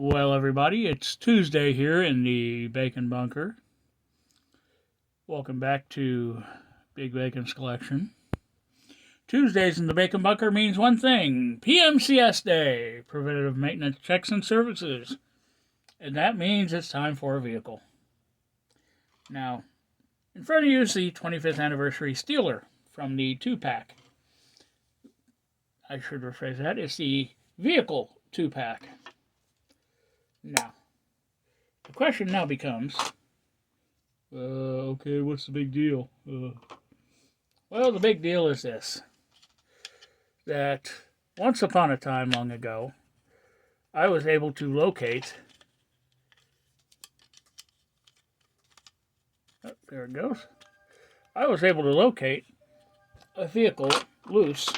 Well, everybody, it's Tuesday here in the Bacon Bunker. Welcome back to Big Bacon's Collection. Tuesdays in the Bacon Bunker means one thing: PMCS Day, Preventative Maintenance Checks and Services. And that means it's time for a vehicle. Now, in front of you is the 25th Anniversary Steeler from the 2-pack. I should rephrase that. It's the vehicle 2-pack. Now, the question now becomes, okay, what's the big deal? Well, the big deal is this, that once upon a time long ago, I was able to locate, there it goes, I was able to locate a vehicle loose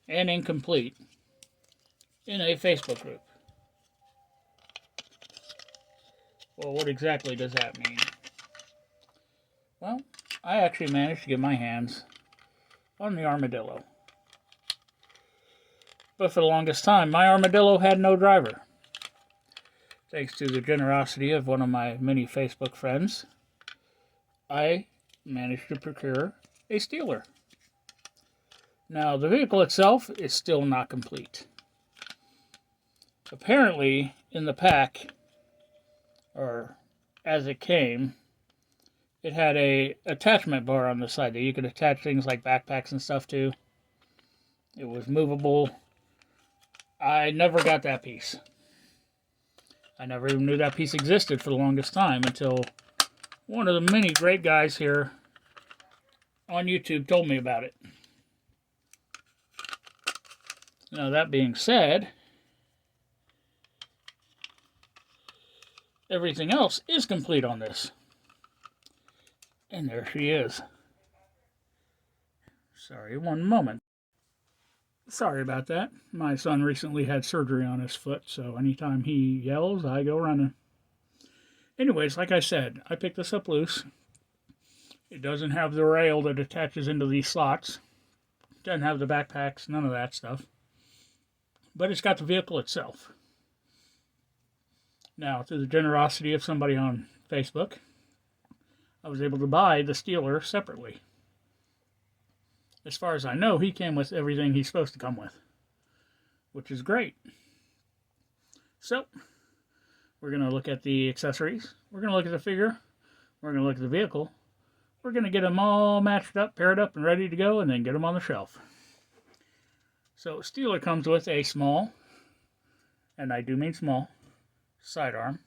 and incomplete in a Facebook group. Well, what exactly does that mean? Well, I actually managed to get my hands on the Armadillo. But for the longest time, my Armadillo had no driver. Thanks to the generosity of one of my many Facebook friends, I managed to procure a Steeler. Now, the vehicle itself is still not complete. Apparently, in the pack, or as it came, it had a attachment bar on the side that you could attach things like backpacks and stuff to. It was movable. I never got that piece. I never even knew that piece existed for the longest time until one of the many great guys here on YouTube told me about it. Now, that being said, everything else is complete on this. And there she is. Sorry, one moment. Sorry about that. My son recently had surgery on his foot, so anytime he yells, I go running. Anyways, like I said, I picked this up loose. It doesn't have the rail that attaches into these slots. It doesn't have the backpacks, none of that stuff. But it's got the vehicle itself. Now, through the generosity of somebody on Facebook, I was able to buy the Steeler separately. As far as I know, he came with everything he's supposed to come with, which is great. So, we're going to look at the accessories. We're going to look at the figure. We're going to look at the vehicle. We're going to get them all matched up, paired up, and ready to go, and then get them on the shelf. So, Steeler comes with a small, and I do mean small, sidearm.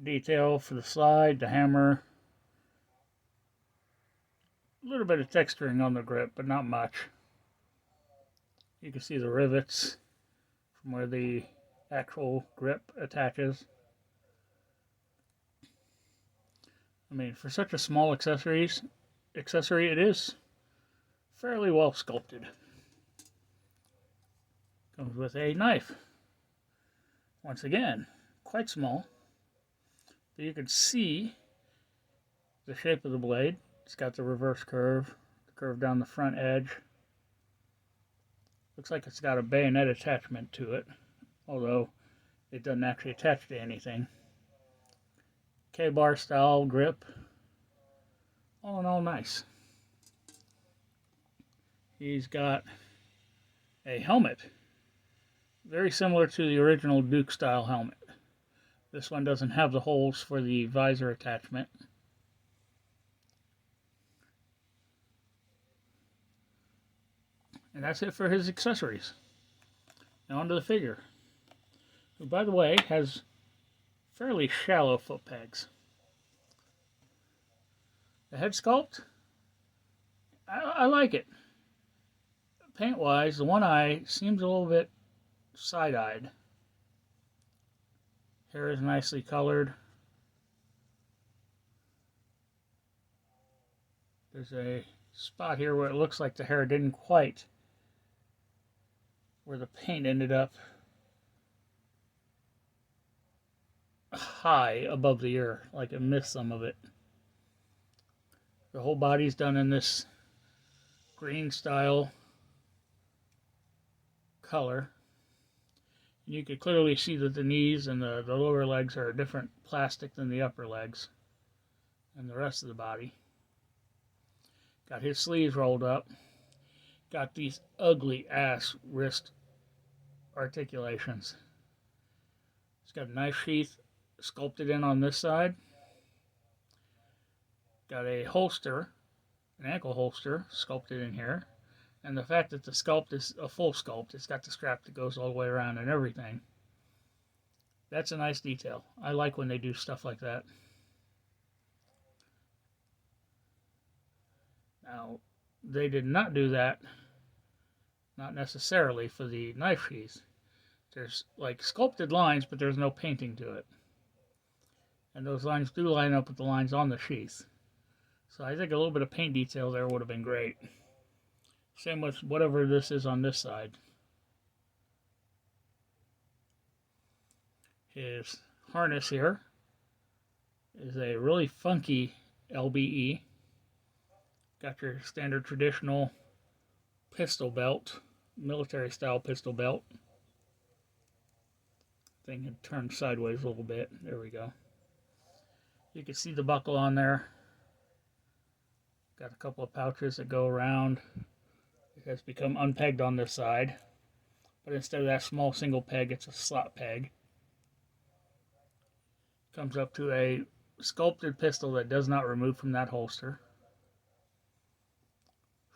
Detail for the slide, the hammer. A little bit of texturing on the grip, but not much. You can see the rivets from where the actual grip attaches. I mean, for such a small accessory, it is fairly well sculpted. Comes with a knife. Once again, quite small. But you can see the shape of the blade. It's got the reverse curve, the curve down the front edge. Looks like it's got a bayonet attachment to it, although it doesn't actually attach to anything. K-bar style grip. All in all, nice. He's got a helmet, very similar to the original Duke style helmet. This one doesn't have the holes for the visor attachment. And that's it for his accessories. Now onto the figure, who, by the way, has fairly shallow foot pegs. The head sculpt, I like it. Paint-wise, the one eye seems a little bit side-eyed. Hair is nicely colored. There's a spot here where it looks like the hair didn't quite, where the paint ended up high above the ear, like it missed some of it. The whole body's done in this green style color. And you could clearly see that the knees and the lower legs are a different plastic than the upper legs and the rest of the body. Got his sleeves rolled up. Got these ugly ass wrist articulations. It's got a knife sheath sculpted in on this side. Got a holster, an ankle holster sculpted in here. And the fact that the sculpt is a full sculpt, it's got the strap that goes all the way around and everything. That's a nice detail. I like when they do stuff like that. Now, they did not do that, not necessarily for the knife sheath. There's like sculpted lines, but there's no painting to it. And those lines do line up with the lines on the sheath. So I think a little bit of paint detail there would have been great. Same with whatever this is on this side. His harness here is a really funky LBE. Got your standard traditional pistol belt, military style pistol belt. Thing had turned sideways a little bit. There we go. You can see the buckle on there. Got a couple of pouches that go around. It has become unpegged on this side, but instead of that small single peg, it's a slot peg. Comes up to a sculpted pistol that does not remove from that holster.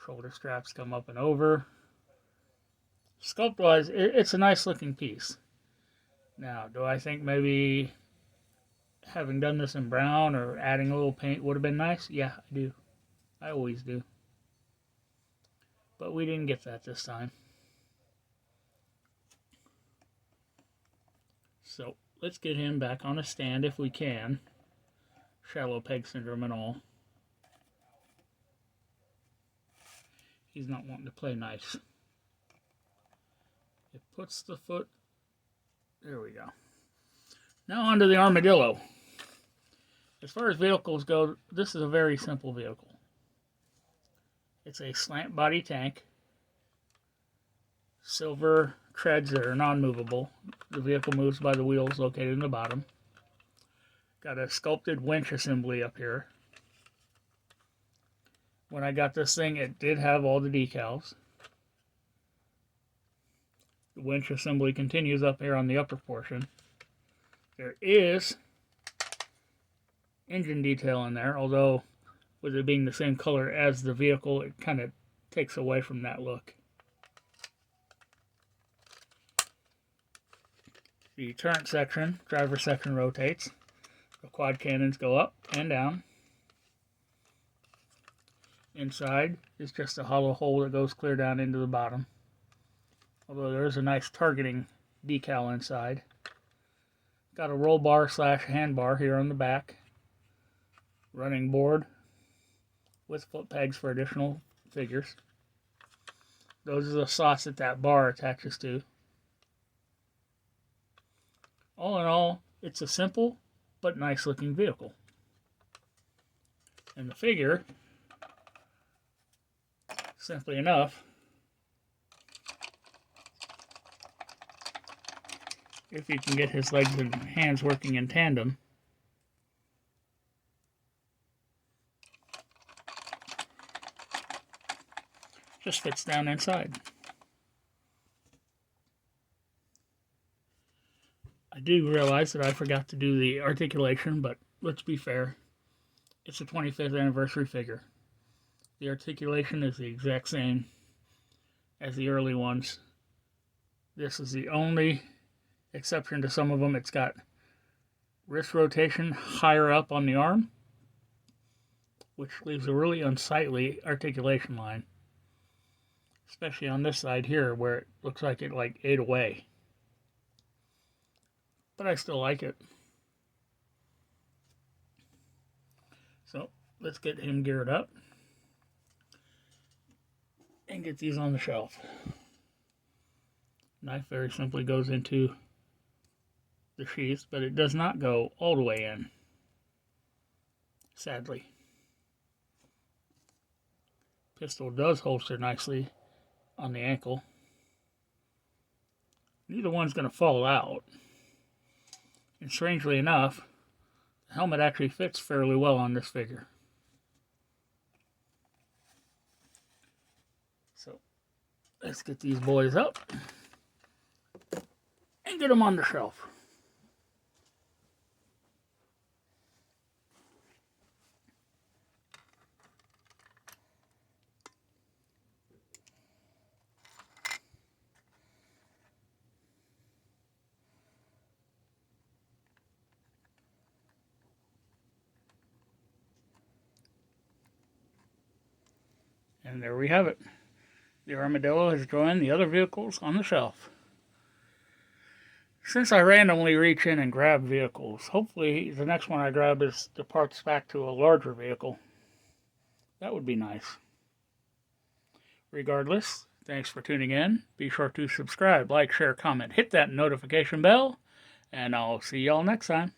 Shoulder straps come up and over. Sculpt-wise, it's a nice looking piece. Now, do I think maybe having done this in brown or adding a little paint would have been nice? Yeah, I do. I always do. But we didn't get that this time. So, let's get him back on a stand if we can. Shallow peg syndrome and all. He's not wanting to play nice. It puts the foot... There we go. Now onto the Armadillo. As far as vehicles go, this is a very simple vehicle. It's a slant body tank. Silver treads that are non-movable. The vehicle moves by the wheels located in the bottom. Got a sculpted winch assembly up here. When I got this thing, it did have all the decals. The winch assembly continues up here on the upper portion. There is engine detail in there, although with it being the same color as the vehicle, it kind of takes away from that look. The turret section, driver section rotates. The quad cannons go up and down. Inside is just a hollow hole that goes clear down into the bottom. Although there is a nice targeting decal inside. Got a roll bar / handbar here on the back. Running board with foot pegs for additional figures. Those are the slots that bar attaches to. All in all, it's a simple but nice looking vehicle. And the figure, simply enough, if you can get his legs and hands working in tandem, just fits down inside. I do realize that I forgot to do the articulation, but let's be fair. It's a 25th anniversary figure. The articulation is the exact same as the early ones. This is the only exception to some of them. It's got wrist rotation higher up on the arm, which leaves a really unsightly articulation line. Especially on this side here where it looks like it ate away. But I still like it. So let's get him geared up and get these on the shelf. Knife very simply goes into the sheath, but it does not go all the way in, sadly. Pistol does holster nicely on the ankle. neither one's going to fall out. And strangely enough, the helmet actually fits fairly well on this figure. So let's get these boys up and get them on the shelf. And there we have it. The Armadillo has joined the other vehicles on the shelf. Since I randomly reach in and grab vehicles, hopefully the next one I grab is the parts back to a larger vehicle. That would be nice. Regardless, thanks for tuning in. Be sure to subscribe, like, share, comment, hit that notification bell, and I'll see y'all next time.